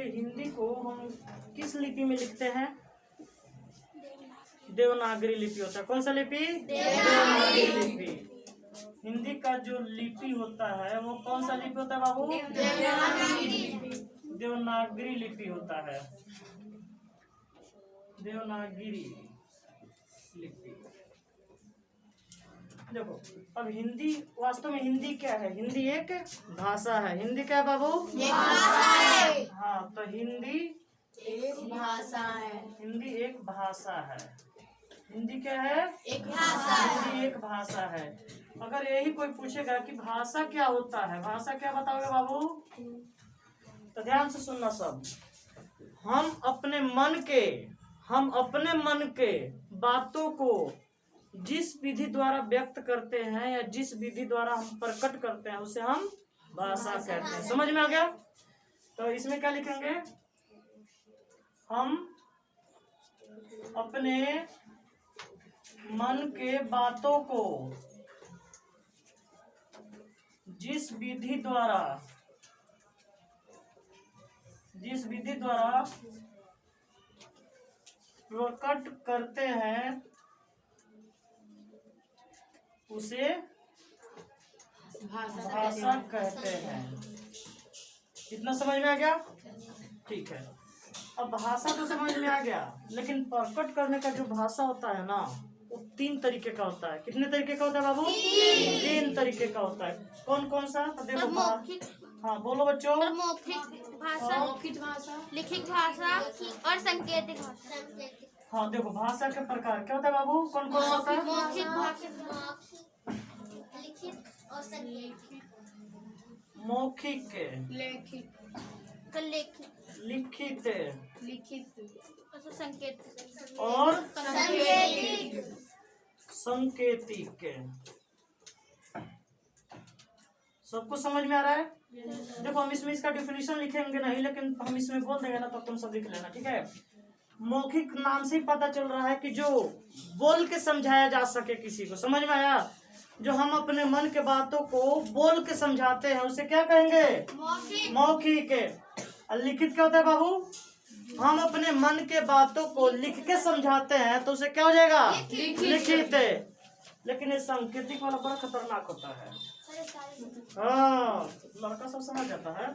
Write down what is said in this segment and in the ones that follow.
हिंदी को हम किस लिपि में लिखते हैं? देवनागरी लिपि होता है। कौन सा लिपि? देवनागरी लिपि। हिंदी का जो लिपि होता है वो कौन सा लिपि होता है बाबू? देवनागरी लिपि होता है। देवनागरी लिपि। देखो अब हिंदी, वास्तव में हिंदी क्या है? हिंदी एक भाषा है। हिंदी क्या है बाबू? भाषा है। हाँ, तो हिंदी एक भाषा है। हिंदी एक भाषा है। हिंदी क्या है? एक भाषा। हिंदी एक भाषा है। अगर यही कोई पूछेगा कि भाषा क्या होता है, भाषा क्या बताओगे बाबू? तो ध्यान से सुनना सब। हम अपने मन के बातों को जिस विधि द्वारा व्यक्त करते हैं या जिस विधि द्वारा हम प्रकट करते हैं उसे हम भाषा कहते हैं। समझ में आ गया? तो इसमें क्या लिखेंगे? हम अपने मन के बातों को जिस विधि द्वारा प्रकट करते हैं उसे भाषा कहते हैं। कितना समझ में आ गया? ठीक है। अब भाषा तो समझ में आ गया, लेकिन प्रकट करने का जो भाषा होता है ना, वो 3 तरीके का होता है। कितने तरीके का होता है बाबू? 3 तरीके का होता है। कौन कौन सा? तो देखो, हाँ बोलो बच्चों। मौखिक भाषा, लिखित भाषा और सांकेतिक भाषा। हाँ देखो, भाषा के प्रकार क्या होता है बाबू? कौन कौन सा होता है? मौखिक भाषा, लिखित और सांकेतिक। मौखिक, लिखित और सांकेतिक और सांकेतिक। सबको समझ में आ रहा है? देखो हम इसमें इसका डिफिनीशन लिखेंगे नहीं, लेकिन हम इसमें बोल देंगे ना, तो तुम सब लिख लेना, ठीक है? मौखिक नाम से ही पता चल रहा है कि जो बोल के समझाया जा सके किसी को। समझ में आया? जो हम अपने मन के बातों को बोल के समझाते हैं उसे क्या कहेंगे? मौखिक। और लिखित क्या होता है बाबू? हम अपने मन के बातों को लिख के समझाते हैं तो उसे क्या हो जाएगा? लिखित। लेकिन ये सांकेतिक वाला बड़ा खतरनाक होता है। हाँ, लड़का सब समझ जाता है।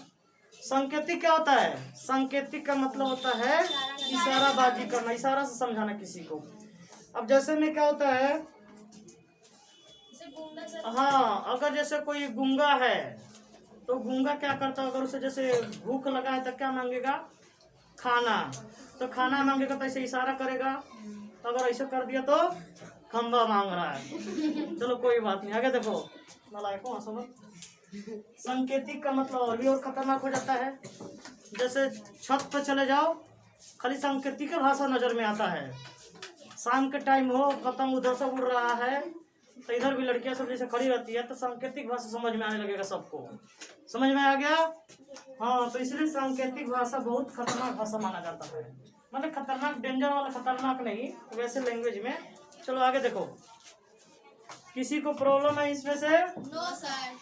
सांकेतिक क्या होता है? सांकेतिक का मतलब होता है इशाराबाजी करना, इशारा से समझाना किसी को। अब जैसे में क्या होता है, हाँ अगर जैसे कोई गूंगा है तो गूंगा क्या करता है? अगर उसे जैसे भूख लगा है तो क्या मांगेगा? खाना। तो खाना मांगेगा तो ऐसे इशारा करेगा। तो अगर ऐसे कर दिया तो खंबा मांग रहा है। चलो कोई बात नहीं, आगे देखो। नलायकों समझ। सांकेतिक का मतलब और भी और खतरनाक हो जाता है। जैसे छत पर चले जाओ, खाली सांकेतिक भाषा नजर में आता है। शाम के टाइम हो, पतंग उधर से उड़ रहा है तो इधर भी लड़कियां सब जैसे खड़ी रहती है, तो सांकेतिक भाषा समझ में आने लगेगा सबको। समझ में आ गया? हाँ, तो इसलिए सांकेतिक भाषा बहुत खतरनाक भाषा माना जाता है। मतलब खतरनाक, डेंजर वाला खतरनाक नहीं, वैसे लैंग्वेज में। चलो आगे देखो। किसी को प्रॉब्लम है इसमें से? No sir.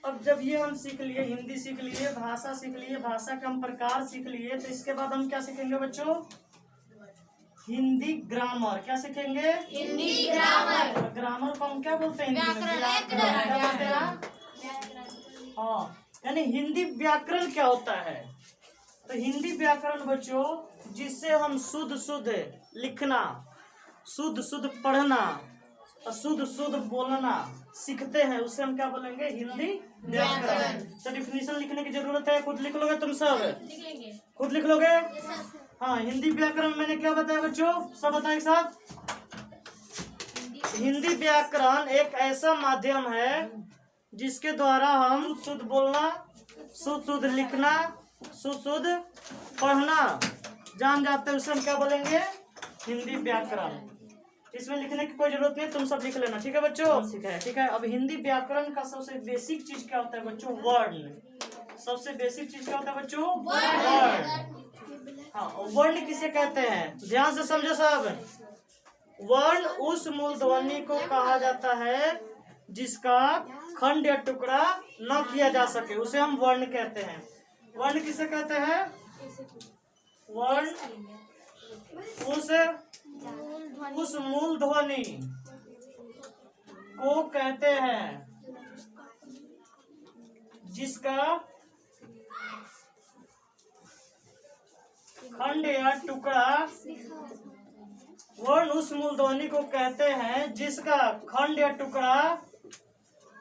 अब जब ये हम सीख लिए, हिंदी सीख लिए, भाषा सीख लिए, भाषा के हम प्रकार सीख लिए, तो इसके बाद हम क्या सीखेंगे बच्चों? हिंदी ग्रामर। क्या सीखेंगे? हिंदी ग्रामर। ग्रामर को हम क्या बोलते हैं? हाँ, यानी हिंदी व्याकरण क्या होता है? तो हिंदी व्याकरण बच्चों जिससे हम शुद्ध लिखना, शुद्ध पढ़ना और शुद्ध बोलना सीखते हैं, उससे हम क्या बोलेंगे? हिंदी व्याकरण। तो डिफिनीशन लिखने की जरूरत है? खुद लिख लोगे तुम सब? खुद लिख लोगे? हाँ, हिंदी व्याकरण मैंने क्या बताया बच्चों? सब बताए साथ। हिंदी व्याकरण एक ऐसा माध्यम है जिसके द्वारा हम शुद्ध बोलना, शुद्ध लिखना, शुद्ध पढ़ना जान जाते हैं, उसे हम क्या बोलेंगे? हिंदी व्याकरण। इसमें लिखने की कोई जरूरत नहीं, तुम सब लिख लेना, ठीक है बच्चों? ठीक है। अब हिंदी व्याकरण का सबसे बेसिक चीज क्या होता है बच्चों? वर्ण। सबसे बेसिक चीज क्या होता है बच्चों? वर्ण। हाँ, वर्ण किसे कहते हैं? ध्यान से समझो सब। वर्ण उस मूल ध्वनि को कहा जाता है जिसका खंड या टुकड़ा न किया जा सके, उसे हम वर्ण कहते हैं। वर्ण किसे कहते हैं? वर्ण उस मूल ध्वनि को कहते हैं जिसका खंड या टुकड़ा। वर्ण उस मूल ध्वनि को कहते हैं जिसका खंड या टुकड़ा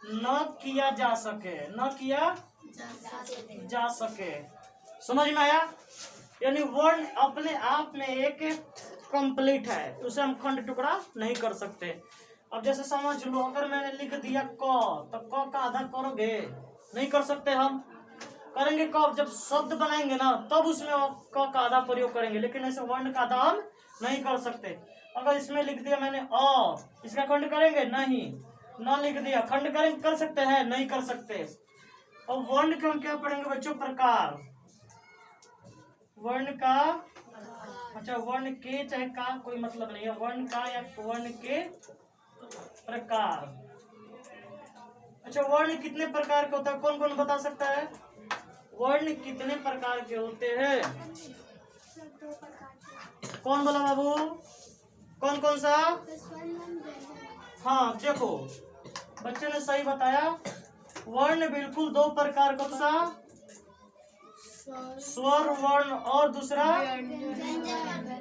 न किया जा सके। समझ में आया? यानी वर्ण अपने आप में एक कंप्लीट है, उसे हम खंड टुकड़ा नहीं कर सकते। अब जैसे समझ लो, अगर मैंने लिख दिया क, तो क का आधा करोगे? नहीं कर सकते। हम करेंगे कब? जब शब्द बनाएंगे ना, तब उसमें क का आधा प्रयोग करेंगे, लेकिन ऐसे वर्ण का आधा हम नहीं कर सकते। अगर इसमें लिख दिया मैंने अ, इसका खंड करेंगे? नहीं। न लिख दिया, खंड करेंगे? कर सकते हैं? नहीं कर सकते। अब वर्ण का हम क्या पढ़ेंगे बच्चों? प्रकार। वर्ण का, अच्छा वर्ण के चाहे का कोई मतलब नहीं है, वर्ण का या वर्ण के प्रकार। अच्छा वर्ण कितने प्रकार के होता है? कौन कौन बता सकता है? वर्ण कितने प्रकार के होते हैं? कौन बोला बाबू? कौन कौन सा? हाँ देखो, बच्चे ने सही बताया। वर्ण बिल्कुल दो प्रकार का। सा स्वर वर्ण और दूसरा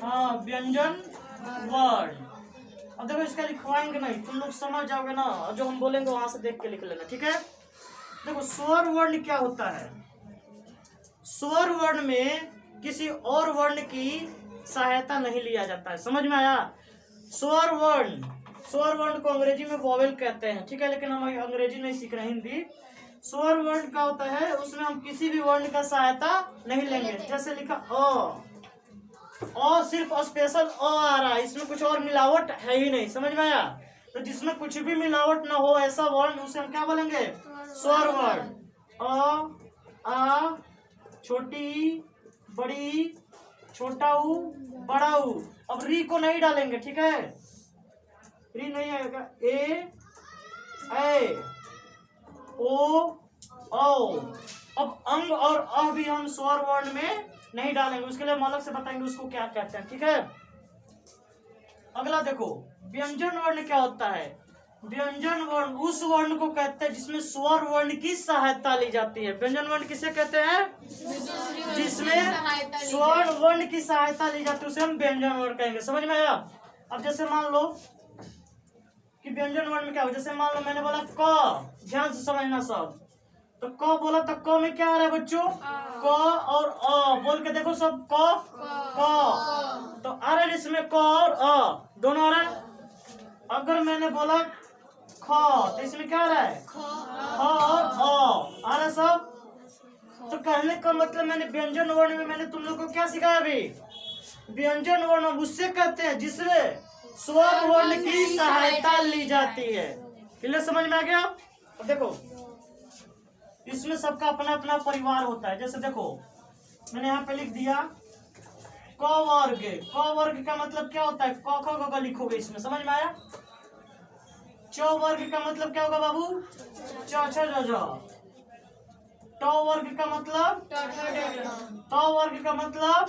हाँ व्यंजन वर्ण। अब देखो इसका लिखवाएंगे नहीं, तुम लोग समझ जाओगे ना, जो हम बोलेंगे वहां से देख के लिख लेना, ठीक है? देखो स्वर वर्ण क्या होता है? स्वर वर्ण में किसी और वर्ण की सहायता नहीं लिया जाता है। समझ में आया? स्वर वर्ण को अंग्रेजी में वोवेल कहते हैं, ठीक है? लेकिन हम अंग्रेजी नहीं सीख रहे, हिंदी। स्वर वर्ण का होता है, उसमें हम किसी भी वर्ण का सहायता नहीं लेंगे। जैसे लिखा अ, सिर्फ स्पेशल अ आ रहा है, इसमें कुछ और मिलावट है ही नहीं। समझ में आया? तो जिसमें कुछ भी मिलावट ना हो ऐसा वर्ण, उसे हम क्या बोलेंगे? स्वर वर्ण। अ, आ, छोटी, बड़ी, छोटा ऊ, बड़ा ऊ। अब री को नहीं डालेंगे, ठीक है? री नहीं आएगा। ए, ओ, औ। अब अंग और अ भी हम स्वर वर्ण में नहीं डालेंगे, उसके लिए हम अलग से बताएंगे उसको क्या कहते हैं, ठीक है? अगला देखो, व्यंजन वर्ण क्या होता है? व्यंजन वर्ण उस वर्ण को कहते हैं जिसमें स्वर वर्ण की सहायता ली जाती है। व्यंजन वर्ण किसे कहते हैं? जिसमें स्वर वर्ण की सहायता ली जाती है, उसे हम व्यंजन वर्ण कहेंगे। समझ में आया? अब जैसे मान लो कि व्यंजन वर्ण में क्या हो, जैसे मान लो मैंने बोला क, ध्यान से समझना सब। तो क बोला तो क में क्या आ रहा है बच्चों? क और अ। बोल के देखो सब, क। तो आ रहा है इसमें क और अ दोनों आ रहा है। अगर मैंने बोला ख, तो इसमें क्या आ रहा है? ख और अ आ रहा है सब। तो कहने का मतलब मैंने व्यंजन वर्ण में मैंने तुम लोग को क्या सिखाया? अभी व्यंजन वर्ण उससे कहते हैं जिसमें स्वर वर्ण की सहायता ली जाती है। क्लियर? समझ में आ गया? अब देखो इसमें सबका अपना अपना परिवार होता है। जैसे देखो मैंने यहाँ पे लिख दिया क वर्ग। क वर्ग का मतलब क्या होता है? क ख ग लिखोगे इसमें। समझ में आया? च वर्ग का मतलब क्या होगा बाबू? च छ ज झ। ट वर्ग का मतलब? त वर्ग का मतलब?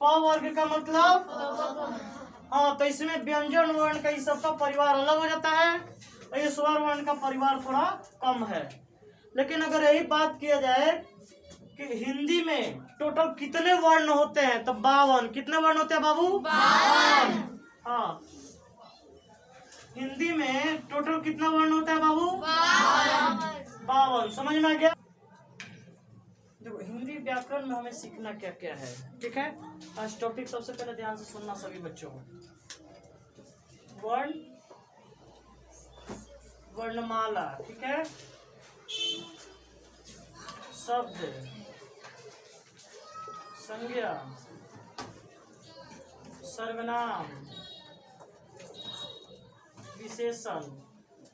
प वर्ग का मतलब? हाँ, तो इसमें व्यंजन वर्ण का इस सबका परिवार अलग हो जाता है और ये स्वर वर्ण का परिवार थोड़ा कम है। लेकिन अगर यही बात किया जाए कि हिंदी में टोटल कितने वर्ण होते हैं, तो 52। कितने वर्ण होते हैं बाबू? 52। हाँ, हिंदी में टोटल कितना वर्ण होता है बाबू? 52। समझ में आ गया? देखो हिंदी व्याकरण में हमें सीखना क्या क्या है, ठीक है? आज टॉपिक सबसे पहले ध्यान से सुनना सभी बच्चों को। वर्ण, वर्णमाला, ठीक है? शब्द, संज्ञा, सर्वनाम, विशेषण।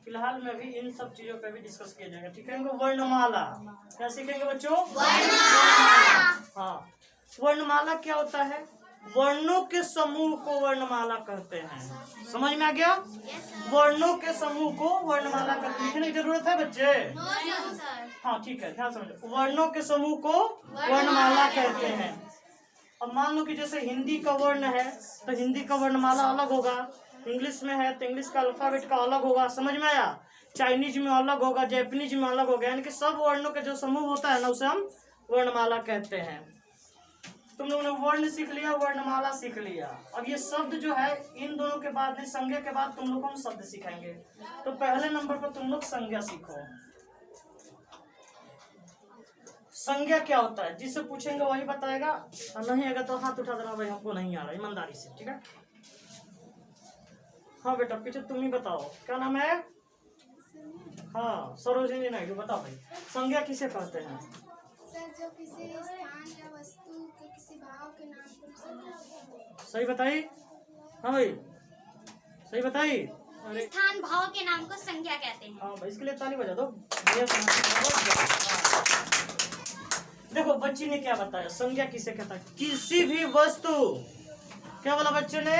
फिलहाल में भी इन सब चीजों पर भी डिस्कस किया जाएगा, ठीक है? वर्णमाला क्या सीखेंगे बच्चों? वर्णमाला। हाँ, वर्णमाला क्या होता है? वर्णों के समूह को वर्णमाला कहते हैं। समझ में आ गया? वर्णों के समूह को वर्णमाला कहते हैं। लिखने की जरूरत है बच्चे? हाँ ठीक है, ध्यान समझो। वर्णों के समूह को वर्णमाला कहते हैं। अब मान लो कि जैसे हिंदी का वर्ण है तो हिंदी का वर्णमाला अलग होगा, इंग्लिश में है तो इंग्लिश का अल्फाबेट का अलग होगा। समझ में आया? चाइनीज में अलग होगा, जैपनीज में अलग होगा, यानी कि सब वर्णों के जो समूह होता है ना उसे हम वर्णमाला कहते हैं। तुम लोगों ने वर्ण सीख लिया, वर्णमाला सीख लिया। अब ये शब्द जो है इन दोनों के बाद में संज्ञा के बाद तुम लोग को हम शब्द सिखाएंगे। तो पहले नंबर पर तुम लोग संज्ञा सीखो। संज्ञा क्या होता है? जिससे पूछेंगे वही बताएगा, और नहीं अगर तो हाथ उठा देना भाई हमको नहीं आ रहा, ईमानदारी से, ठीक है? हाँ बेटा पीछे तुम ही बताओ, क्या नाम है? हाँ सरोजिनी नायडू, बताओ भाई संज्ञा किसे कहते हैं? सर जो किसी स्थान या वस्तु के किसी भाव के नाम को सही बताई? हाँ भाई सही बताई। अरे स्थान भाव के नाम को संज्ञा कहते हैं। हाँ भाई इसके लिए ताली बजा दो। देखो बच्ची ने क्या बताया, संज्ञा किसे कहता है? किसी भी वस्तु, क्या बोला बच्चे ने?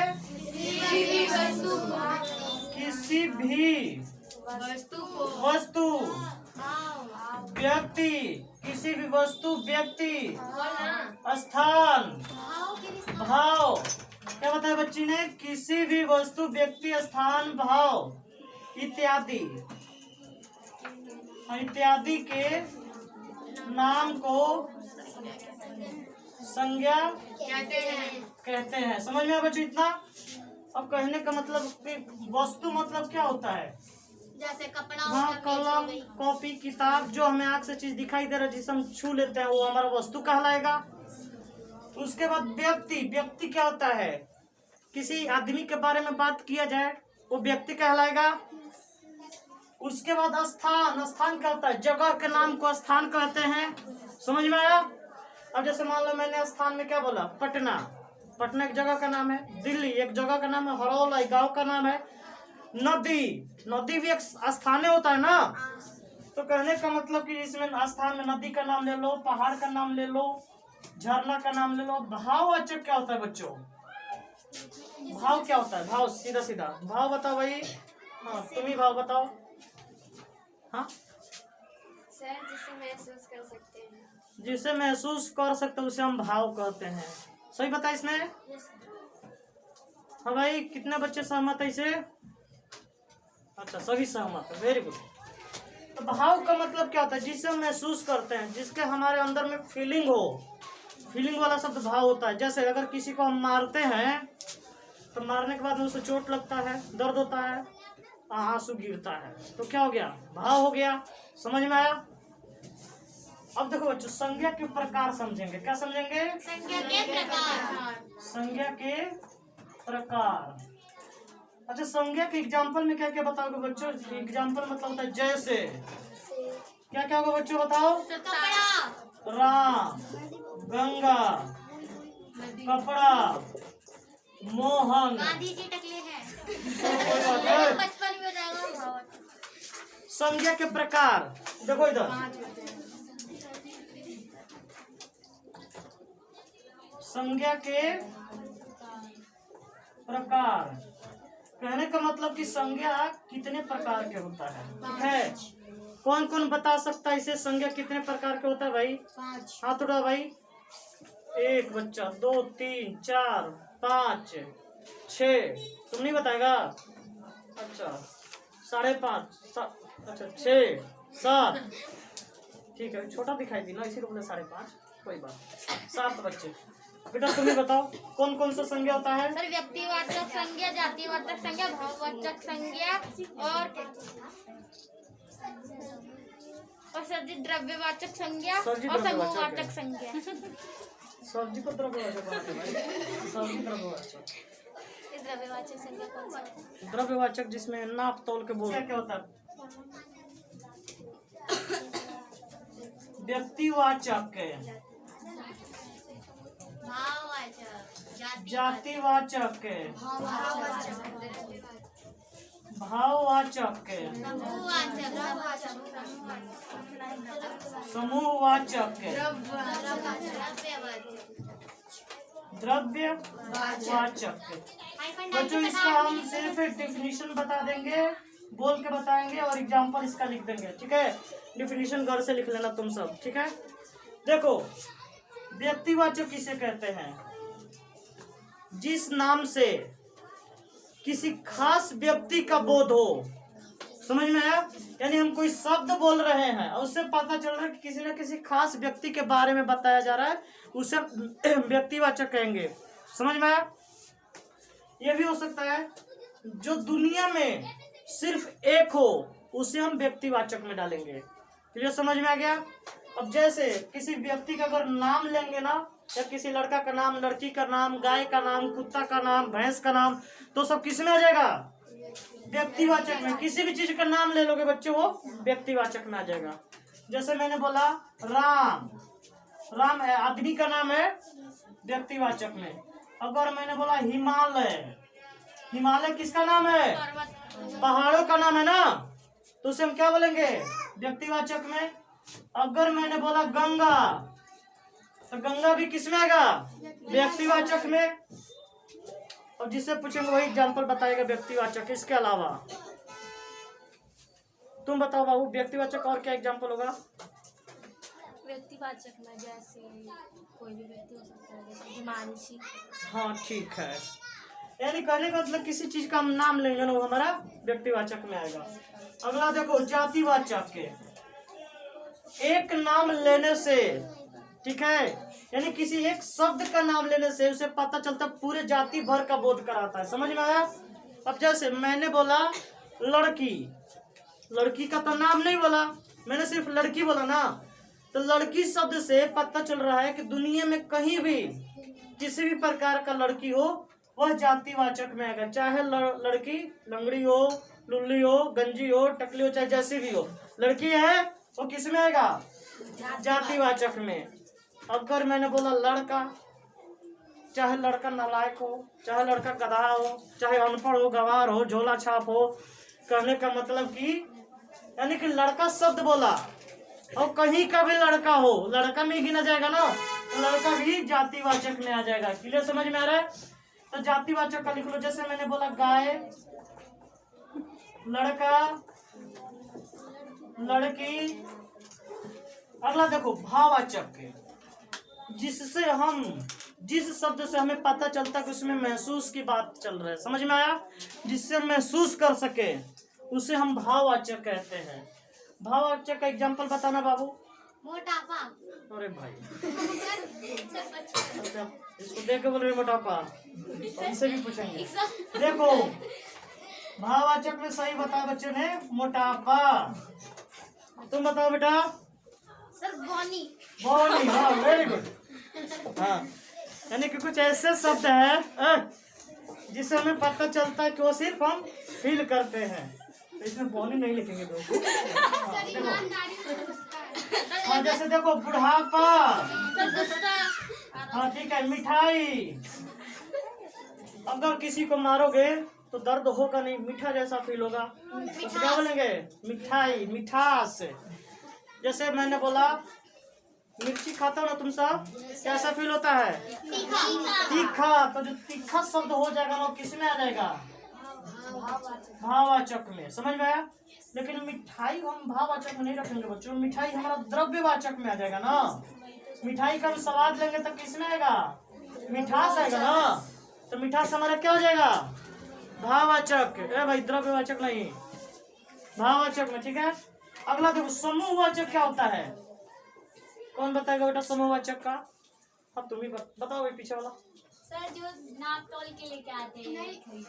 किसी भी वस्तु व्यक्ति, किसी भी वस्तु व्यक्ति स्थान भाव, क्या बताया बच्ची ने? किसी भी वस्तु व्यक्ति स्थान भाव इत्यादि इत्यादि के नाम को संज्ञा कहते हैं। समझ में आया बच्चों इतना? अब कहने का मतलब कि वस्तु मतलब क्या होता है? जैसे कपड़ा, हाँ कलम, कॉपी, किताब, जो हमें आँख से चीज दिखाई दे रहा है जिसे हम छू लेते हैं वो हमारा वस्तु कहलाएगा। उसके बाद व्यक्ति, व्यक्ति क्या होता है? किसी आदमी के बारे में बात किया जाए वो व्यक्ति कहलाएगा। उसके बाद स्थान, स्थान क्या होता है? जगह के नाम को स्थान कहते हैं। समझ में आया? अब जैसे मान लो मैंने स्थान में क्या बोला? पटना, पटना एक जगह का नाम है। दिल्ली एक जगह का नाम है। हरौल एक गाँव का नाम है। नदी, नदी भी एक स्थान होता है ना। तो कहने का मतलब कि इसमें स्थान में नदी का नाम ले लो, पहाड़ का नाम ले लो, झरना का नाम ले लो। भाववाचक क्या होता है बच्चों? भाव क्या होता है? भाव सीधा सीधा भाव बताओ भाई। हाँ तुम ही भाव बताओ। हाँ सर जिसे महसूस कर सकते हैं। जिसे महसूस कर सकते उसे हम भाव कहते हैं। सही बता इसने? हाँ भाई कितने बच्चे सहमत है इसे? अच्छा सभी सहमत है, वेरी गुड। तो भाव का मतलब क्या होता है? जिसे हम महसूस करते हैं, जिसके हमारे अंदर में फीलिंग हो, फीलिंग वाला शब्द भाव होता है। जैसे अगर किसी को हम मारते हैं तो मारने के बाद में उसे चोट लगता है, दर्द होता है, आंसू गिरता है, तो क्या हो गया? भाव हो गया। समझ में आया? अब देखो बच्चों संज्ञा के प्रकार समझेंगे। क्या समझेंगे? संज्ञा के प्रकार। संज्ञा के प्रकार। अच्छा संज्ञा के एग्जाम्पल में क्या क्या बताओगे बच्चों? एग्जाम्पल मतलब होता है जैसे, क्या क्या होगा बच्चों बताओ? कपड़ा, राम, गंगा, कपड़ा, मोहन। गांधी जी टकले हैं। कोई बात है। बचपन में जाएगा। संज्ञा के प्रकार देखो इधर। संज्ञा के प्रकार कहने का मतलब कि संज्ञा कितने प्रकार के होता है, ठीक है? कौन कौन बता सकता है इसे? संज्ञा कितने प्रकार के होता है भाई? 5। हाथ उठाओ भाई। 1 बच्चा, 2 3 4 5 6। तुम नहीं बताएगा? अच्छा 5.5 7, अच्छा 6 7, ठीक है छोटा दिखाई दी ना इसीलिए बोले 5.5, कोई बात। 7 बच्चे। बेटा तुम ही बताओ कौन कौन सा संज्ञा होता है? सर व्यक्तिवाचक संज्ञा, जातिवाचक संज्ञा, भाववाचक संज्ञा और सर जी द्रव्यवाचक संज्ञा और समूहवाचक संज्ञा। सब्जी को द्रव्यवाचक बात है भाई। सब्जी द्रव्यवाचक। द्रव्यवाचक संज्ञा कौन सा? द्रव्यवाचक जिसमें नाप तोल के बोल। क्या होता है? व्यक्तिवाचक, जातिवाचक, भाववाचक, समूहवाचक, द्रव्य वाचक। बच्चों इसका हम सिर्फ एक डेफिनेशन बता देंगे, बोल के बताएंगे और एग्जाम्पल इसका लिख देंगे, ठीक है। डेफिनेशन घर से लिख लेना तुम सब, ठीक है। देखो व्यक्तिवाचक किसे कहते हैं? जिस नाम से किसी खास व्यक्ति का बोध हो, समझ में आया? यानी हम कोई शब्द बोल रहे हैं और उससे पता चल रहा है कि किसी न किसी खास व्यक्ति के बारे में बताया जा रहा है, उसे व्यक्तिवाचक कहेंगे। समझ में आया? यह भी हो सकता है जो दुनिया में सिर्फ एक हो, उसे हम व्यक्तिवाचक में डालेंगे। क्लियर? समझ में आ गया? अब जैसे किसी व्यक्ति का अगर नाम लेंगे ना, या किसी लड़का का नाम, लड़की का नाम, गाय का नाम, कुत्ता का नाम, भैंस का नाम, तो सब किस में आ जाएगा? व्यक्तिवाचक में। किसी भी चीज का नाम ले लोगे बच्चे, वो व्यक्तिवाचक में आ जाएगा। जैसे मैंने बोला राम, राम है आदमी का नाम है, व्यक्तिवाचक में। अगर मैंने बोला हिमालय, हिमालय किसका नाम है? पहाड़ों का नाम है ना, तो उसे हम क्या बोलेंगे? व्यक्तिवाचक में। अगर मैंने बोला गंगा, तो गंगा भी किस में आएगा? व्यक्तिवाचक में। और जिससे पूछेंगे वही एग्जाम्पल बताएगा व्यक्तिवाचक। इसके अलावा तुम बताओ बाबू, व्यक्तिवाचक और क्या एग्जाम्पल होगा? व्यक्तिवाचक में जैसे कोई भी व्यक्ति हो सकता है, जैसे हिमांशी। हाँ ठीक है, यानी कहने का मतलब किसी चीज का हम नाम लेंगे ना, वो हमारा व्यक्तिवाचक में आएगा। अगला देखो जातिवाचक के। एक नाम लेने से, ठीक है, यानी किसी एक शब्द का नाम लेने से उसे पता चलता पूरे जाति भर का बोध कराता है। समझ में आया? अब जैसे मैंने बोला लड़की, लड़की का तो नाम नहीं बोला, मैंने सिर्फ लड़की बोला ना, तो लड़की शब्द से पता चल रहा है कि दुनिया में कहीं भी किसी भी प्रकार का लड़की हो, वह जातिवाचक में आएगा। चाहे लड़की लंगड़ी हो, लुल्ली हो, गंजी हो, टकली हो, चाहे जैसी भी हो, लड़की है वो किस में आएगा? जातिवाचक में। अगर मैंने बोला लड़का, चाहे लड़का नालायक हो, चाहे लड़का गधा हो, चाहे अनपढ़ हो, गंवार हो, झोला छाप हो, कहने का मतलब कि यानी कि लड़का शब्द बोला और कहीं का भी लड़का हो, लड़का में ही गिना जाएगा ना, तो लड़का भी जातिवाचक में आ जाएगा। क्लियर? समझ में आ रहा है? तो जातिवाचक का लिख लो। जैसे मैंने बोला गाय, लड़का, लड़की। अगला देखो भाववाचक के, जिससे हम, जिस शब्द से हमें पता चलता है कि उसमें महसूस की बात चल रहा है। समझ में आया? जिससे हम महसूस कर सके उसे हम भाववाचक कहते हैं। भाववाचक का एग्जांपल बताना बाबू। मोटापा। अरे भाई अच्छा, इसको देख के बोल रहे मोटापा, इनसे भी पूछेंगे। देखो भाववाचक में सही बताया बच्चे ने, मोटापा। तुम बताओ बेटा। Sir Bonnie. बॉनी, हाँ वेरी गुड। हाँ, यानी कि कुछ ऐसे शब्द है जिससे हमें पता चलता है कि वो सिर्फ हम फील करते हैं। तो इसमें बॉनी नहीं लिखेंगे दोस्तों। हाँ जैसे देखो बुढ़ापा, हाँ ठीक है, मिठाई। अगर किसी को मारोगे तो दर्द होगा नहीं, मीठा जैसा फील होगा, तो क्या बोलेंगे? मिठाई, मिठास। जैसे मैंने बोला मिर्ची खाता हो ना तुम सब, कैसा फील होता है? तीखा। तो जो तीखा शब्द हो जाएगा वो किस में आ जाएगा? भाववाचक में। समझ में आया? लेकिन मिठाई को हम भाववाचक में नहीं रखेंगे बच्चों, मिठाई हमारा द्रव्यवाचक में आ जाएगा ना। मिठाई का स्वाद लेंगे तो किस में आएगा? मिठास आएगा ना, तो मिठास हमारा क्या हो जाएगा? भाववाचक। ए भाई द्रव्यवाचक नहीं, भाववाचक में, ठीक है। अगला देखो समूहवाचक क्या होता है? कौन बताएगा बेटा समूहवाचक का? हाँ तुम ही बताओ भाई, पीछे वाला। सर जो नाप तोल के लेके आते हैं।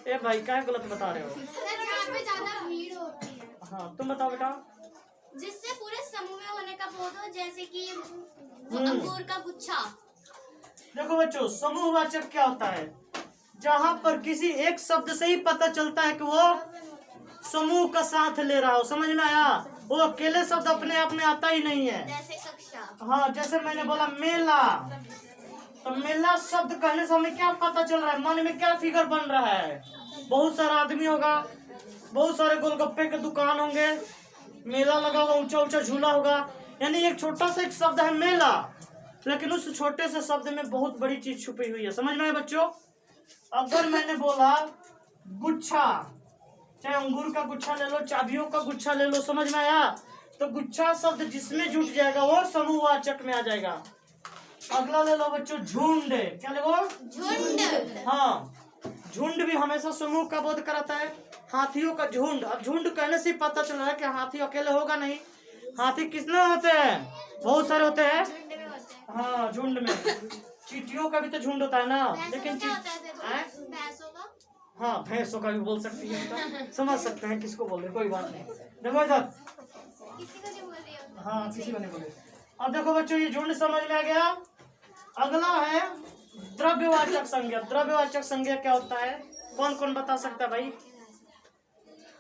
ए भाई क्या गलत बता रहे हो? सर जहाँ पे ज्यादा भीड़ होती है। हाँ तुम बताओ बेटा। जिससे पूरे समूह में होने का बोध हो, जैसे कि अंगूर का गुच्छा। देखो बच्चों समूहवाचक क्या होता है? जहाँ पर किसी एक शब्द से ही पता चलता है कि वो समूह का साथ ले रहा हो। समझ में आया? वो अकेले शब्द अपने आप में आता ही नहीं है। जैसे कक्षा। हाँ जैसे मैंने बोला मेला, तो मेला शब्द कहने से हमें क्या पता चल रहा है? मन में क्या फिगर बन रहा है? बहुत सारा आदमी होगा, बहुत सारे गोलगप्पे के दुकान होंगे, मेला लगा होगा, ऊंचा ऊंचा झूला होगा। यानी एक छोटा सा एक शब्द है मेला, लेकिन उस छोटे से शब्द में बहुत बड़ी चीज छुपी हुई है। समझ में आया बच्चों? अगर मैंने बोला गुच्छा, चाहे अंगूर का गुच्छा ले लो, चाबियों का गुच्छा ले लो, समझ में आया? तो गुच्छा शब्द जिसमें जुट जाएगा वो समूहवाचक में आ जाएगा। अगला ले लो बच्चों झुंड। क्या ले लो? झुंड। हाँ, झुंड भी हमेशा समूह का बोध कराता है। हाथियों का झुंड, अब झुंड कहने से पता चल रहा है कि हाथी अकेले होगा नहीं। हाथी कितने होते हैं? बहुत सारे होते हैं। झुंड में होते हैं। हाँ, झुंड में। चींटियों का भी तो झुंड होता है ना, लेकिन भैंसों का हाँ, भैंसों का भी बोल सकती है तो समझ सकते हैं किसको बोल रहे, कोई बात नहीं। देखो इधर, किसी को नहीं बोल रही होती। हाँ किसी को नहीं बोले। अब देखो बच्चों ये झुंड समझ में आ गया। अगला है द्रव्यवाचक संज्ञा। द्रव्यवाचक संज्ञा क्या होता है? कौन कौन बता सकता है भाई?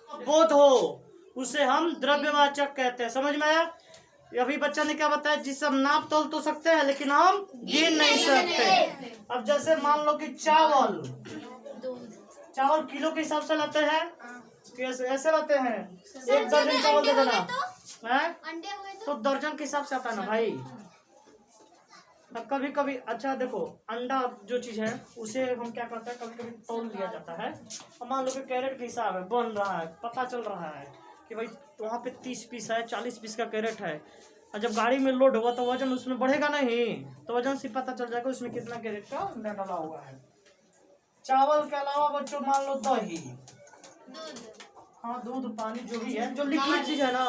बोध हो उसे हम द्रव्यवाचक कहते हैं। समझ में आया? अभी बच्चा ने क्या बताया? जिस हम नाप तोल तो सकते हैं लेकिन हम गिन नहीं सकते। अब जैसे मान लो कि चावल किलो के हिसाब से लाते हैं, कैसे ऐसे लाते हैं? एक दर्जन चावल दे देना है अंडे हुए तो दर्जन के हिसाब से आता है ना भाई। कभी कभी अच्छा देखो, अंडा जो चीज है उसे हम क्या करते हैं, कभी कभी तौल दिया जाता है। अब मान लो कि कैरेट के हिसाब है, बन रहा है, पता चल रहा है कि भाई वहाँ पे 30 पीस है, 40 पीस का कैरेट है। और जब गाड़ी में लोड होगा तो वजन उसमें बढ़ेगा नहीं, तो वजन से पता चल जाएगा उसमें कितना कैरेट का अंडा डाला हुआ है। चावल के अलावा बच्चों मान लो दही, दूध, हाँ दूध, पानी, जो भी है, जो लिक्विड चीज है ना।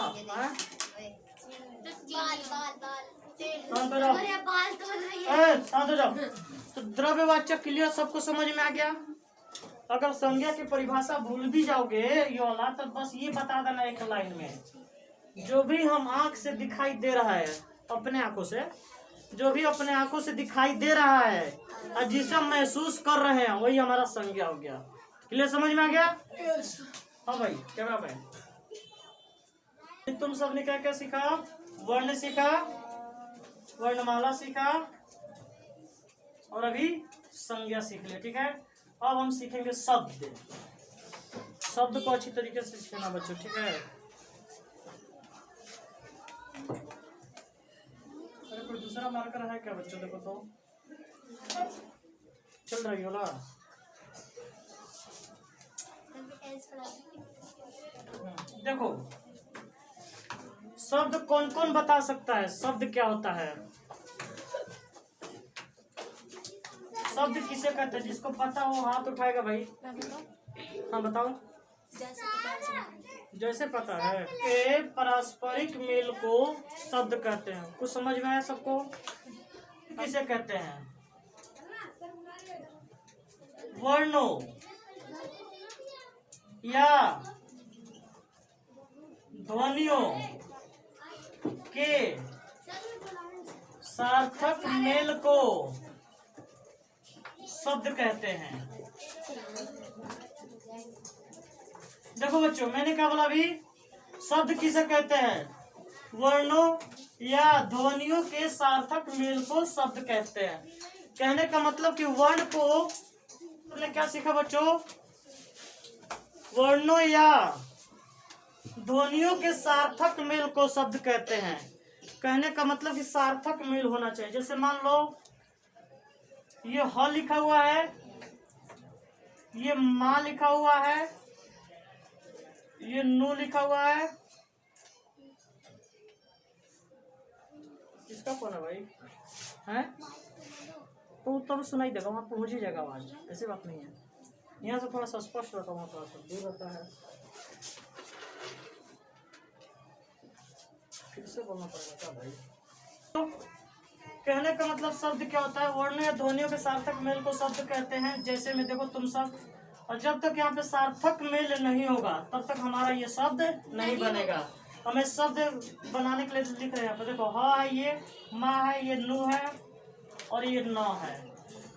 शांत हो जाओ, बाल तो नहीं है। शांत हो जाओ। तो द्रव्यवाचक क्लियर, सबको समझ में आ गया? अगर संज्ञा की परिभाषा भूल भी जाओगे ये वाला, तो बस ये बता देना एक लाइन में, जो भी हम आंख से दिखाई दे रहा है, अपने आंखों से जो भी अपने आंखों से दिखाई दे रहा है और जिसे हम महसूस कर रहे हैं वही हमारा संज्ञा हो गया। क्लियर, समझ में आ गया? हाँ भाई कैमरा पे। तुम सबने क्या क्या सीखा? वर्ण सीखा, वर्णमाला सीखा और अभी संज्ञा सीख लिया। ठीक है, अब हम सीखेंगे शब्द। शब्द को अच्छी तरीके से सीखना बच्चों, ठीक है? अरे कोई दूसरा मार्कर है क्या बच्चों? देखो तो चल रही हो ना। देखो शब्द कौन कौन बता सकता है? शब्द क्या होता है? शब्द किसे कहते हैं? जिसको पता हो हाथ उठाएगा भाई। हाँ बताओ। जैसे पता है कि पारस्परिक मेल को शब्द कहते हैं। कुछ समझ में आया सबको? किसे कहते हैं? वर्णों या ध्वनियों के सार्थक मेल को शब्द कहते हैं। देखो बच्चों मैंने क्या बोला अभी? शब्द किसे कहते हैं? वर्णों या ध्वनियों के सार्थक मेल को शब्द कहते हैं। कहने का मतलब कि वर्ण को आपने क्या सीखा बच्चों? वर्णों या ध्वनियों के सार्थक मेल को शब्द कहते हैं। कहने का मतलब कि सार्थक मेल होना चाहिए। जैसे मान लो ये ह लिखा हुआ है, ये माँ लिखा हुआ है, ये नू लिखा हुआ है। इसका कौन है भाई? हैं? तो तब सुनाई देगा, वहाँ पहुंच ही जाएगा आवाज। ऐसी बात नहीं है, यहाँ से थोड़ा सा स्पष्ट रहता है, वहाँ थोड़ा सा दूर रहता है। फिर से बोलना पड़ेगा क्या भाई? तो कहने का मतलब शब्द क्या होता है? वर्ण या ध्वनियों के सार्थक मेल को शब्द कहते हैं। जैसे में देखो तुम सब, और जब तक यहाँ पे सार्थक मेल नहीं होगा तब तक हमारा ये शब्द नहीं बनेगा। हमें शब्द बनाने के लिए लिख रहे हैं यहाँ पे। देखो हाँ है, ये माँ है, ये नू है और ये नौ है।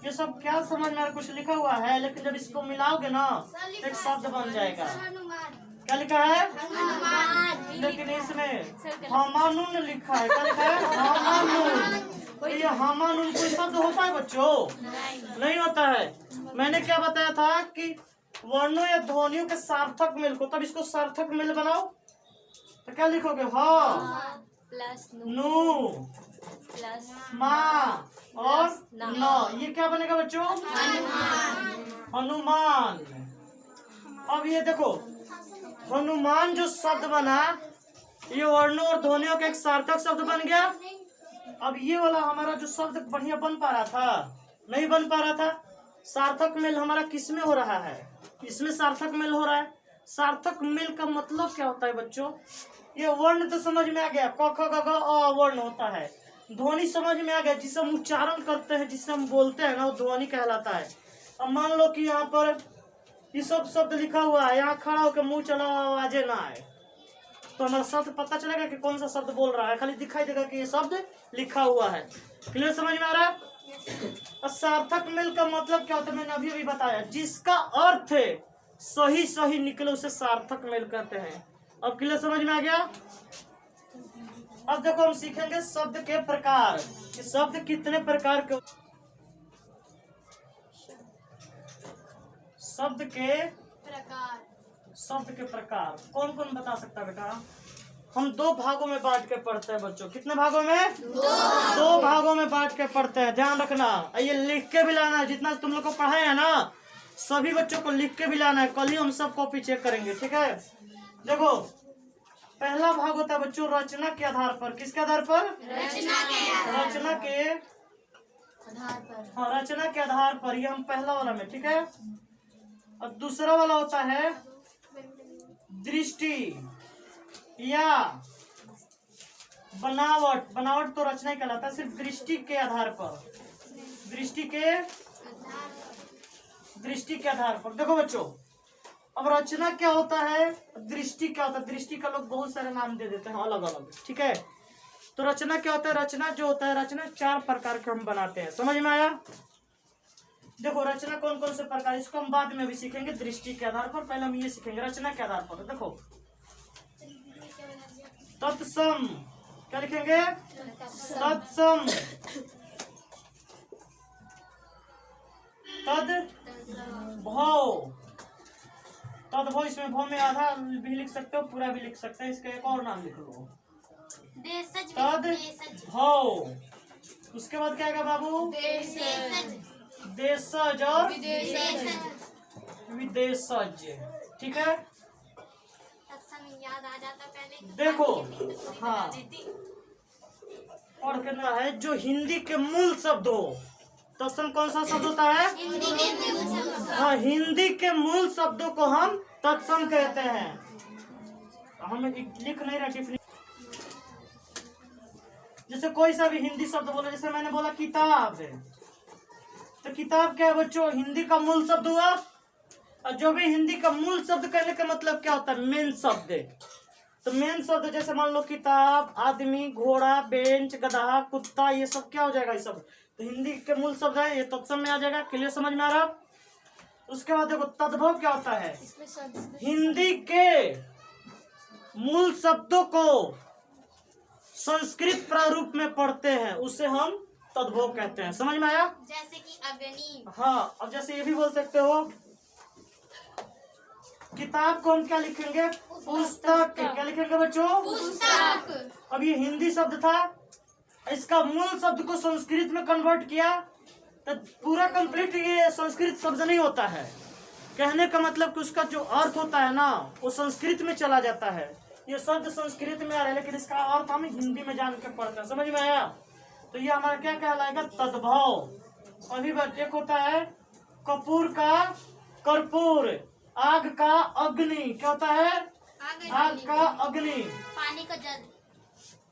ये सब क्या समझ में कुछ लिखा हुआ है, लेकिन जब इसको मिलाओगे ना तो एक शब्द बन जाएगा। क्या लिखा है? लेकिन इसमें हमानुन लिखा है। क्या लिखा है? हमानुन। तो ये हमानुन कोई शब्द होता है बच्चों? नहीं होता है। मैंने क्या बताया था कि वर्णों या ध्वनियों के सार्थक मेल को, तब इसको सार्थक मेल बनाओ तो क्या लिखोगे? हाँ प्लस नू, प्लस माँ और न, ये क्या बनेगा बच्चों? हनुमान। अब ये देखो हनुमान जो शब्द बना, ये वर्णों और ध्वनियों का एक सार्थक शब्द बन गया। अब ये वाला हमारा जो शब्द बढ़िया बन पा रहा था, नहीं बन पा रहा था। सार्थक मेल हमारा किस में हो रहा है? इसमें सार्थक मेल हो रहा है। सार्थक मेल का मतलब क्या होता है बच्चों? ये वर्ण तो समझ में आ गया, क ख ग घ अ वर्ण होता है। ध्वनि समझ में आ गया, जिसे हम उच्चारण करते हैं, जिसे हम बोलते हैं ना, वो ध्वनि कहलाता है। अब मान लो कि यहाँ पर ये सब शब्द लिखा हुआ है, यहाँ खड़ा होकर मुंह चलाओ, आवाजें ना आए, तो हमारा शब्द पता चलेगा कि कौन सा शब्द बोल रहा है? खाली दिखाई देगा कि ये शब्द लिखा हुआ है। क्लियर समझ में आ रहा है? सार्थक मेल का मतलब क्या होता है? मैंने अभी बताया, जिसका अर्थ सही सही निकले उसे सार्थक मेल कहते हैं। अब क्लियर समझ में आ गया? अब देखो हम सीखेंगे शब्द के प्रकार, कि शब्द कितने प्रकार के। शब्द के प्रकार कौन कौन बता सकता है बेटा? हम दो भागों में बांट के पढ़ते हैं बच्चों। कितने भागों में? दो भागों में बांट के पढ़ते हैं, ध्यान रखना। ये लिख के भी लाना है, जितना तुम लोग को पढ़ाए है ना, सभी बच्चों को लिख के भी लाना है। कल ही हम सब कॉपी चेक करेंगे, ठीक है? देखो पहला भाग होता है बच्चों रचना के आधार पर। किसके आधार पर? रचना के हाँ, रचना के आधार पर। ये हम पहला वाला में, ठीक है? और दूसरा वाला होता है दृष्टि या बनावट। बनावट तो रचना ही कहलाता है, सिर्फ दृष्टि के आधार पर। दृष्टि के आधार पर। देखो बच्चों, अब रचना क्या होता है, दृष्टि क्या होता है? दृष्टि का लोग बहुत सारे नाम दे देते हैं अलग अलग, ठीक है? तो रचना क्या होता है? रचना जो होता है, रचना 4 प्रकार के हम बनाते हैं। समझ में आया? देखो रचना कौन कौन से प्रकार, इसको हम बाद में भी सीखेंगे दृष्टि के आधार पर। पहले हम ये सीखेंगे रचना के आधार पर। देखो तत्सम, क्या लिखेंगे? तत्सम, तद्भव। तद्भव, इसमें भव में आधा भी लिख सकते हो, पूरा भी लिख सकते हैं। इसका एक और नाम लिख लो, तद्भव। उसके बाद क्या आएगा बाबू? देशज और विदेशज, ठीक है? याद आ जाता पहले। देखो हाँ, और कहना है जो हिंदी के मूल शब्द हो। तत्सम कौन सा शब्द होता है? हाँ, हिंदी के मूल शब्दों को हम तत्सम कहते हैं। हम लिख नहीं रहे डिफिनेशन। जैसे कोई सा भी हिंदी शब्द बोला, जैसे मैंने बोला किताब, तो किताब क्या है बच्चों? हिंदी का मूल शब्द हुआ। और जो भी हिंदी का मूल शब्द कहने का मतलब क्या होता है? मेन शब्द। तो मेन शब्द जैसे मान लो किताब, आदमी, घोड़ा, बेंच, गधा, कुत्ता, ये सब क्या हो जाएगा? ये सब तो हिंदी के मूल शब्द है, ये तत्सम में आ जाएगा। क्लियर समझ में आ रहा? उसके बाद देखो तद्भव क्या होता है? हिंदी के मूल शब्दों को संस्कृत प्रारूप में पढ़ते हैं, उसे हम तद्भव कहते हैं। समझ में आया? जैसे कि अग्नि। हाँ, अब जैसे ये भी बोल सकते हो, किताब को हम क्या लिखेंगे? पुस्तक। क्या लिखेंगे बच्चों? पुस्तक। अब ये हिंदी शब्द था, इसका मूल शब्द को संस्कृत में कन्वर्ट किया, तो पूरा कंप्लीट ये संस्कृत शब्द नहीं होता है। कहने का मतलब कि उसका जो अर्थ होता है ना, वो संस्कृत में चला जाता है। ये शब्द संस्कृत में आ रहा है, लेकिन इसका अर्थ हम हिंदी में जान के पढ़ते हैं। समझ में आया? तो ये हमारा क्या कहलाएगा? तद्भव। अभी एक होता है कपूर का कर्पूर, आग का अग्नि। क्या होता है? आग का अग्नि। पानी का जल।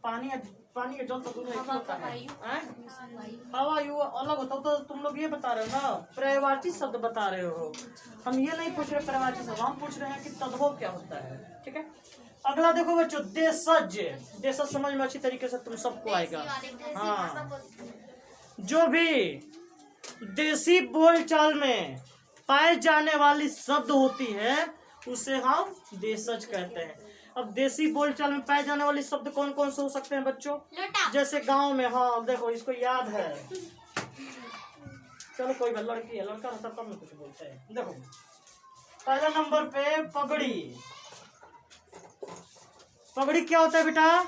पानी का जल तो दोनों एक ही होता है। हवा यू अलग होता है। तो तुम लोग ये बता रहे हो ना, पर्यायवाची शब्द बता रहे हो। हम ये नहीं पूछ रहे पर्यायवाची शब्द, हम पूछ रहे हैं कि तद्भव क्या होता है, ठीक है? अगला देखो बच्चों, देशज। देशज समझ में अच्छी तरीके से तुम सबको आएगा। हाँ, जो भी देसी बोलचाल में पाए जाने वाली शब्द होती है उसे हम देशज कहते हैं। अब देसी बोलचाल में पाए जाने वाली शब्द कौन कौन से हो सकते हैं बच्चों? जैसे गांव में, हाँ देखो इसको याद है, चलो कोई बात, लड़की है, लड़का रहता तब में कुछ बोलते हैं। देखो पहले नंबर पे पगड़ी। पगड़ी क्या होता है बेटा?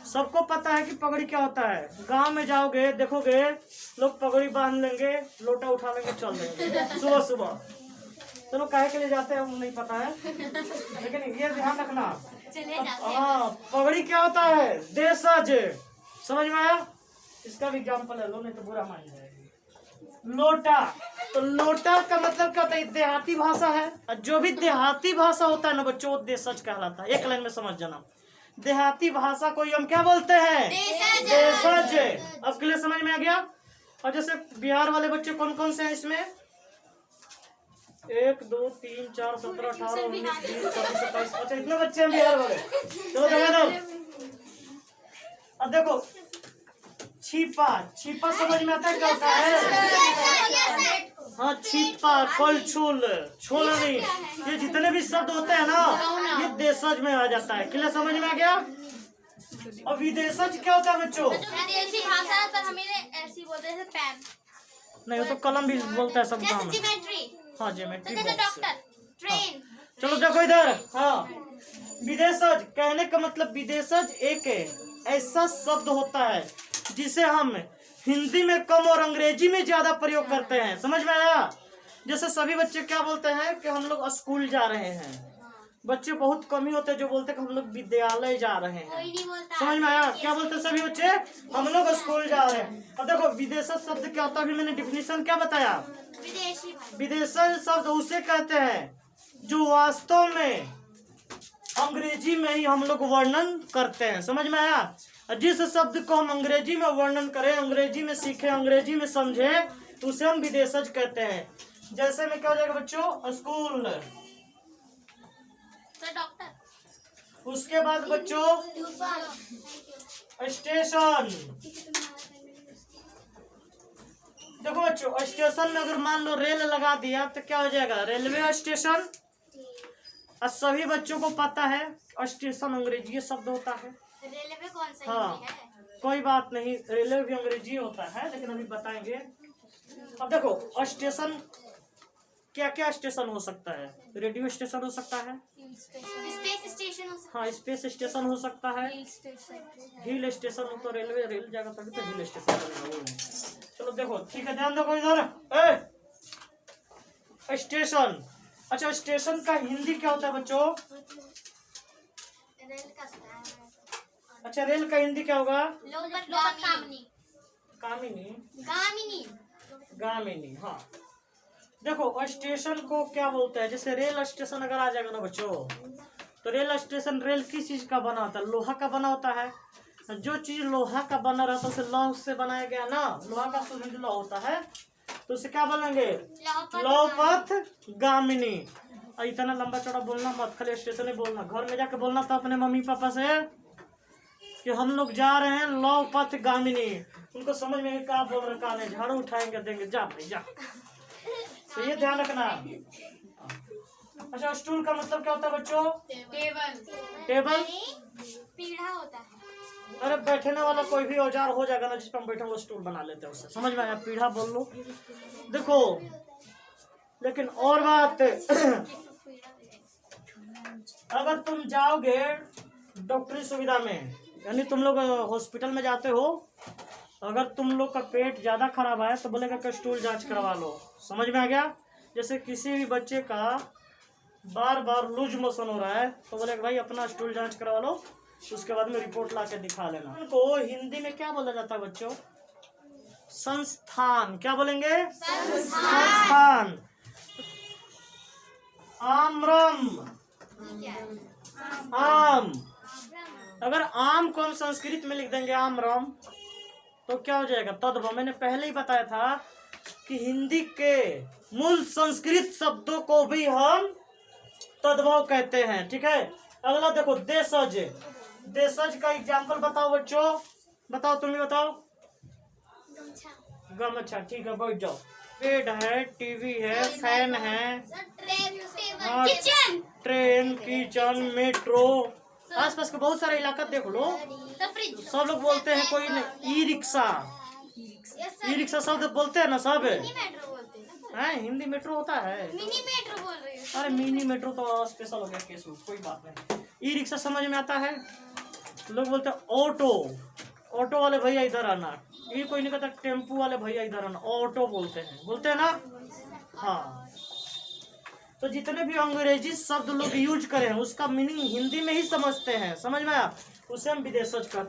सबको पता है कि पगड़ी क्या होता है। गांव में जाओगे देखोगे लोग पगड़ी बांध लेंगे, लोटा उठा लेंगे, चल देंगे सुबह सुबह। चलो काहे के लिए जाते हैं नहीं पता है, लेकिन ये ध्यान रखना। हाँ, पगड़ी क्या होता है? देशज। समझ में आया? इसका भी एग्जाम्पल है लो, नहीं तो बुरा मान जाएगी। लोटा, तो लोटा का मतलब क्या होता है? देहाती भाषा है, और जो भी देहाती भाषा होता है ना बच्चों, वो देशज कहलाता है। एक लाइन में समझ जाना, देहाती भाषा को हम क्या बोलते हैं? देशज। अब क्लियर समझ में आ गया? और जैसे बिहार वाले बच्चे कौन कौन से हैं इसमें? 1 2 3 4 17 18 19 20 24 27। अच्छा, इतने बच्चे हैं बिहार वाले। चलो देखो, अब देखो छिपा। छिपा समझ में आता है क्या होता है? हाँ, छिपा, कलछुल, छोलनी, ये जितने भी शब्द होते हैं ना, ये देशज में आ जाता है। क्लियर समझ में आ गया? और विदेशज क्या होता है बच्चों? विदेशी भाषा पर हमें ऐसी बोलते हैं पेन। नहीं, वो तो कलम भी बोलता है सब गाँव में। ज्योमेट्री। हाँ, ज्योमेट्री बॉक्स। Doctor, train. चलो देखो इधर। हाँ, विदेशज कहने का मतलब, विदेशज एक ऐसा शब्द होता है जिसे हम हिंदी में कम और अंग्रेजी में ज्यादा प्रयोग करते हैं। समझ में आया? जैसे सभी बच्चे क्या बोलते हैं कि हम लोग स्कूल जा रहे हैं। बच्चे बहुत कम ही होते हैं जो बोलते हैं कि हम लोग विद्यालय जा रहे हैं। कोई नहीं बोलता। समझ में आया? क्या बोलते हैं सभी बच्चे? हम लोग स्कूल जा रहे हैं। अब देखो विदेशज शब्द क्या होता है, अभी मैंने डिफिनीशन क्या बताया? विदेशी भाषा। विदेशज शब्द उसे कहते हैं जो वास्तव में अंग्रेजी में ही हम लोग वर्णन करते हैं। समझ में आया? जिस शब्द को हम अंग्रेजी में वर्णन करें, अंग्रेजी में सीखें, अंग्रेजी में समझे, तो उसे हम विदेशज कहते हैं। जैसे में क्या हो जाएगा बच्चों? School, doctor. उसके बाद बच्चों स्टेशन। देखो बच्चों, स्टेशन में अगर मान लो रेल लगा दिया तो क्या हो जाएगा? Railway station. और सभी बच्चों को पता है स्टेशन अंग्रेजी शब्द होता है। रेलवे कौन सा हाँ, हिंदी है? कोई बात नहीं, रेलवे भी अंग्रेजी होता है, लेकिन अभी बताएंगे। अब देखो स्टेशन क्या क्या स्टेशन हो सकता है? रेडियो स्टेशन हो सकता है, स्पेस स्टेशन हो सकता हाँ स्पेस स्टेशन हो सकता है, हिल स्टेशन हो तो रेल जाएगा तभी तो हिल स्टेशन बनेगा। चलो देखो ठीक है, ध्यान देखो इधर। स्टेशन। अच्छा, स्टेशन का हिंदी क्या होता है बच्चों? है। रेल का अच्छा, रेल का हिंदी क्या होगा? लोकगामिनी। कामिनी, गामिनी। गामिनी। हाँ, देखो स्टेशन को क्या बोलते हैं? जैसे रेल स्टेशन अगर आ जाएगा ना बच्चों, तो रेल स्टेशन रेल किस चीज का बना होता है? लोहा का बना होता है। जो चीज लोहा का बना रहता है उसे लौह से बनाया गया ना, लोहा का सुगंध लौह होता है, तो उसे क्या बोलेंगे? लौपथ गामिनी। और इतना लंबा चौड़ा बोलना मत, खाली स्टेशन ही बोलना। घर में जाके बोलना तो अपने मम्मी पापा से कि हम लोग जा रहे हैं लौपथ गामिनी। उनको समझ में क्या बोल रहे, कहा नहीं, झाड़ू उठाएंगे देंगे, जा भाई जा। तो ये ध्यान रखना। अच्छा, स्टूल का मतलब क्या होता है बच्चों? टेबल। टेबल। पीढ़ा होता है। अरे बैठने वाला कोई भी औजार हो जाएगा ना जिस पर हम बैठे, वो स्टूल बना लेते हैं उससे। समझ में आया? पीढ़ा बोल लो। देखो लेकिन और बात, अगर तुम जाओगे डॉक्टरी सुविधा में, यानी तुम लोग हॉस्पिटल में जाते हो, अगर तुम लोग का पेट ज्यादा खराब है तो बोलेगा कि स्टूल जांच करवा लो। समझ में आ गया? जैसे किसी भी बच्चे का बार बार लूज मोशन हो रहा है तो बोलेगा भाई अपना स्टूल जांच करवा लो, उसके बाद में रिपोर्ट ला के दिखा लेना। उनको हिंदी में क्या बोला जाता है बच्चों? संस्थान। क्या बोलेंगे? संस्थान। आम्रम, आम। अगर आम को हम संस्कृत में लिख देंगे आम्रम, तो क्या हो जाएगा? तद्भव। मैंने पहले ही बताया था कि हिंदी के मूल संस्कृत शब्दों को भी हम तद्भव कहते हैं। ठीक है, अगला देखो देशज। देशज का एग्जाम्पल बताओ बच्चों, बताओ, तुम ही बताओ। गमछा। ठीक है, बैठ जाओ। बेड है, टीवी है, फैन है, हाँ, ट्रेन, किचन, मेट्रो, आसपास के बहुत सारे इलाका देख लो। सब लोग बोलते हैं, कोई नहीं, ई रिक्शा। ई रिक्शा शब्द बोलते हैं ना सब? है, हिंदी मेट्रो होता है। मिनी मेट्रो बोल रही हूँ। अरे मिनी मेट्रो तो स्पेशल हो गया केस, कोई बात नहीं। ई रिक्शा समझ में आता है? लोग बोलते हैं ऑटो, ऑटो वाले भैया इधर आना, ये कोई नहीं कहता टेम्पू वाले भैया इधर आना, ऑटो बोलते हैं ना। हाँ, तो जितने भी अंग्रेजी शब्द लोग यूज करें उसका मीनिंग हिंदी में ही समझते हैं, समझ में आया, उसे हम विदेशज कहते हैं।